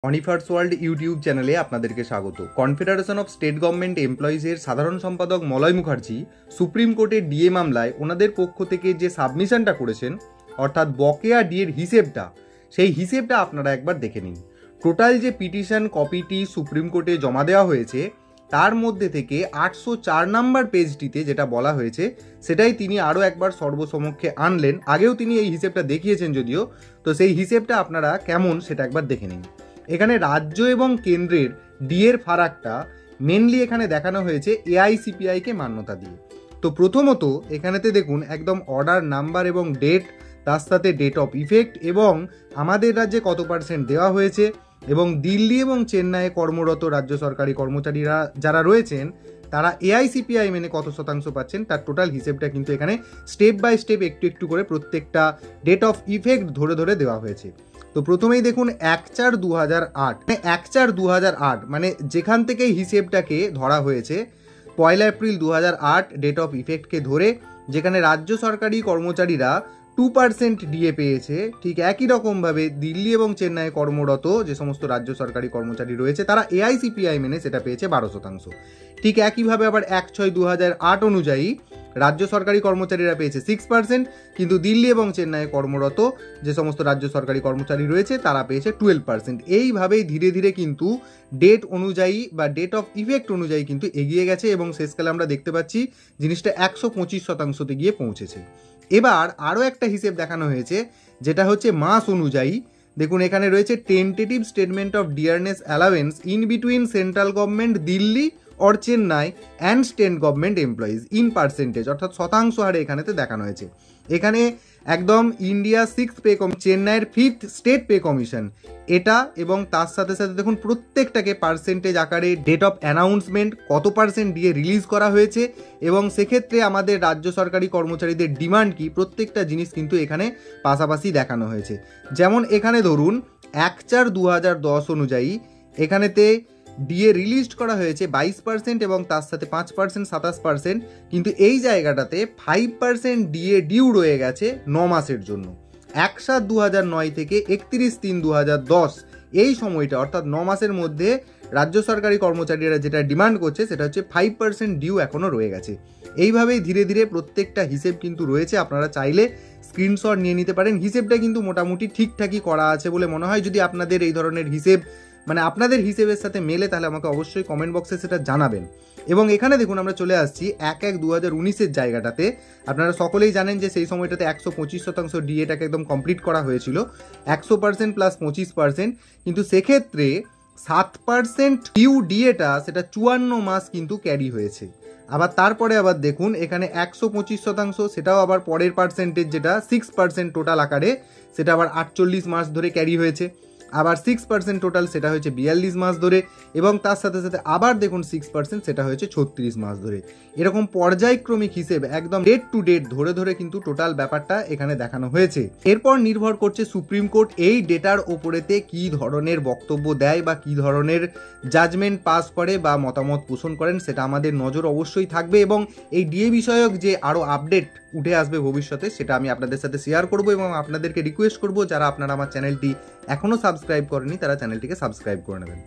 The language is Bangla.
অনিফার্স ওয়ার্ল্ড ইউটিউব চ্যানেলে আপনাদেরকে স্বাগত। কনফেডারেশন অফ স্টেট গভর্নমেন্ট এমপ্লয়িজের সাধারণ সম্পাদক মলয় মুখার্জি সুপ্রিম কোর্টের ডিএ মামলায় ওনাদের পক্ষ থেকে যে সাবমিশনটা করেছেন, অর্থাৎ বকেয়া ডিএর হিসেবটা, সেই হিসেবটা আপনারা একবার দেখে নিন। টোটাল যে পিটিশন কপিটি সুপ্রিম কোর্টে জমা দেওয়া হয়েছে তার মধ্যে থেকে 804 নম্বর পেজটিতে যেটা বলা হয়েছে সেটাই তিনি আরও একবার সর্বসমক্ষে আনলেন। আগেও তিনি এই হিসেবটা দেখিয়েছেন যদিও, তো সেই হিসেবটা আপনারা কেমন সেটা একবার দেখে নিন। এখানে রাজ্য এবং কেন্দ্রের ডিএর ফারাকটা মেনলি এখানে দেখানো হয়েছে এআইসিপিআইকে মান্যতা দিয়ে। তো প্রথমত এখানেতে দেখুন একদম অর্ডার নাম্বার এবং ডেট, তার সাথে ডেট অফ ইফেক্ট এবং আমাদের রাজ্যে কত পার্সেন্ট দেওয়া হয়েছে এবং দিল্লি এবং চেন্নাইয়ে কর্মরত রাজ্য সরকারি কর্মচারীরা যারা রয়েছেন তারা এআইসিপিআই মেনে কত শতাংশ পাচ্ছেন তার টোটাল হিসেবটা কিন্তু এখানে স্টেপ বাই স্টেপ একটু একটু করে প্রত্যেকটা ডেট অফ ইফেক্ট ধরে ধরে দেওয়া হয়েছে। তো প্রথমেই দেখুন 1/4/2008, 1/4/2008 মানে যেখান থেকে হিসেবটাকে ধরা হয়েছে 1 এপ্রিল 2008 ডেট অফ ইফেক্টকে ধরে, যেখানে রাজ্য সরকারি কর্মচারীরা 2% ডিএ পেয়েছে, ঠিক একই রকমভাবে দিল্লি এবং চেন্নাইয়ে কর্মরত যে সমস্ত রাজ্য সরকারি কর্মচারী রয়েছে তারা এআইসিপিআই মেনে সেটা পেয়েছে 12%। ঠিক একইভাবে আবার 1/6/2008 অনুযায়ী রাজ্য সরকারি কর্মচারীরা পেয়েছে 6%, কিন্তু দিল্লি এবং চেন্নাইয়ে কর্মরত যে সমস্ত রাজ্য সরকারি কর্মচারী রয়েছে তারা পেয়েছে 12%। এইভাবেই ধীরে ধীরে কিন্তু ডেট অনুযায়ী বা ডেট অফ ইফেক্ট অনুযায়ী কিন্তু এগিয়ে গেছে এবং শেষকালে আমরা দেখতে পাচ্ছি জিনিসটা 125%তে গিয়ে পৌঁছেছে। এবার আরও একটা হিসেব দেখানো হয়েছে যেটা হচ্ছে মাস অনুযায়ী। দেখুন এখানে রয়েছে tentative statement of dearness allowance in between central government Delhi or Chennai and state government employees in percentage, অর্থাৎ শতাংশ হারে এখানেতে দেখানো হয়েছে। এখানে একদম ইন্ডিয়া 6th পে কমিশন, চেন্নাইয়ের 5th স্টেট পে কমিশন এটা, এবং তার সাথে সাথে দেখুন প্রত্যেকটাকে পার্সেন্টেজ আকারে ডেট অফ অ্যানাউন্সমেন্ট কত পার্সেন্ট দিয়ে রিলিজ করা হয়েছে এবং সেক্ষেত্রে আমাদের রাজ্য সরকারি কর্মচারীদের ডিমান্ড কি, প্রত্যেকটা জিনিস কিন্তু এখানে পাশাপাশি দেখানো হয়েছে। যেমন এখানে ধরুন 1/4/2010 অনুযায়ী এখানেতে ডিএ রিলিজ করা হয়েছে 22% এবং তার সাথে 5% 27%, কিন্তু এই জায়গাটাতে 5% ডিএ ডিউ রয়ে গেছে 9 মাসের জন্য। 1/7/2009 থেকে 31/3/2010 এই সময়টা, অর্থাৎ 9 মাসের মধ্যে রাজ্য সরকারি কর্মচারীরা যেটা ডিমান্ড করছে সেটা হচ্ছে 5% ডিউ এখনও রয়ে গেছে। এইভাবেই ধীরে ধীরে প্রত্যেকটা হিসেব কিন্তু রয়েছে, আপনারা চাইলে স্ক্রিনশট নিয়ে নিতে পারেন। হিসেবটা কিন্তু মোটামুটি ঠিকঠাকই করা আছে বলে মনে হয়। যদি আপনাদের এই ধরনের হিসেব মানে আপনাদের হিসেবের সাথে মেলে তাহলে আমাকে অবশ্যই কমেন্ট বক্সে সেটা জানাবেন। এবং এখানে দেখুন আমরা চলে আসছি 1/1/2019 জায়গাটাতে। আপনারা সকলেই জানেন যে সেই সময়টাতে 125% ডিএটাকে একদম কমপ্লিট করা হয়েছিল, 100% প্লাস 25%, কিন্তু সেক্ষেত্রে 7% ডিউ ডিএটা সেটা 54 মাস কিন্তু ক্যারি হয়েছে। আবার তারপরে আবার দেখুন এখানে 125% সেটাও আবার পরের পার্সেন্টেজ যেটা 6% টোটাল আকারে সেটা আবার 48 মাস ধরে ক্যারি হয়েছে। আবার 6% টোটাল সেটা হয়েছে 42 মাস ধরে, এবং তার সাথে সাথে আবার দেখুন 6% সেটা হয়েছে 36 মাস ধরে। এরকম পর্যায়ক্রমিক হিসেব একদম ডেট টু ডেট ধরে ধরে কিন্তু টোটাল ব্যাপারটা এখানে দেখানো হয়েছে। এরপর নির্ভর করছে সুপ্রিম কোর্ট এই ডেটার ওপরেতে কি ধরনের বক্তব্য দেয় বা কি ধরনের জাজমেন্ট পাস করে বা মতামত পোষণ করেন, সেটা আমাদের নজর অবশ্যই থাকবে। এবং এই ডিএ বিষয়ক যে আরও আপডেট উঠে আসবে ভবিষ্যতে সেটা আমি আপনাদের সাথে শেয়ার করব এবং আপনাদেরকে রিকোয়েস্ট করব যারা আপনারা আমার চ্যানেলটি এখনও সাবস্ক্রাইব করেনি তারা চ্যানেলটিকে সাবস্ক্রাইব করে নেবেন।